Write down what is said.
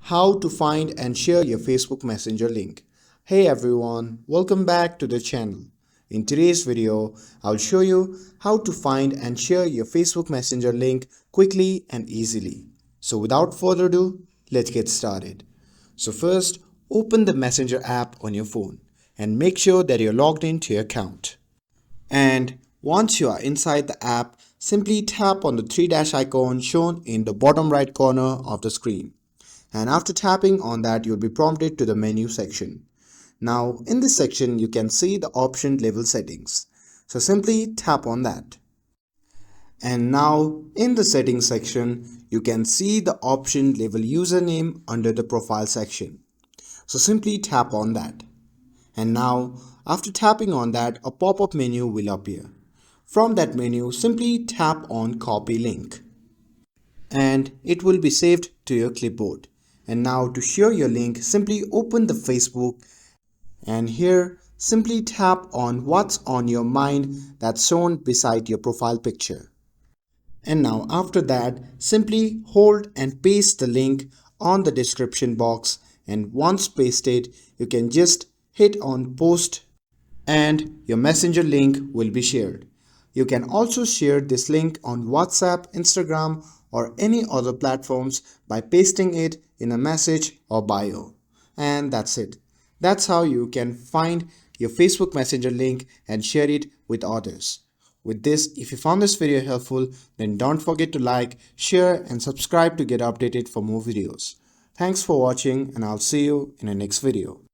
How to find and share your Facebook Messenger link. Hey everyone, welcome back to the channel. In today's video, I'll show you how to find and share your Facebook Messenger link quickly and easily. So without further ado, let's get started. So first, open the Messenger app on your phone and make sure that you're logged into your account. And once you are inside the app, simply tap on the three dash icon shown in the bottom right corner of the screen. And after tapping on that, you'll be prompted to the menu section. Now in this section you can see the option level settings. So simply tap on that. And now in the settings section you can see the option level username under the profile section. So simply tap on that. And now after tapping on that, a pop-up menu will appear. From that menu, simply tap on copy link and it will be saved to your clipboard. And now to share your link, simply open the Facebook and here simply tap on what's on your mind that's shown beside your profile picture. And now after that, simply hold and paste the link on the description box, and once pasted, you can just hit on post and your messenger link will be shared. You can also share this link on WhatsApp, Instagram or any other platforms by pasting it in a message or bio. And that's it. That's how you can find your Facebook Messenger link and share it with others. With this, if you found this video helpful, then don't forget to like, share and subscribe to get updated for more videos. Thanks for watching and I'll see you in the next video.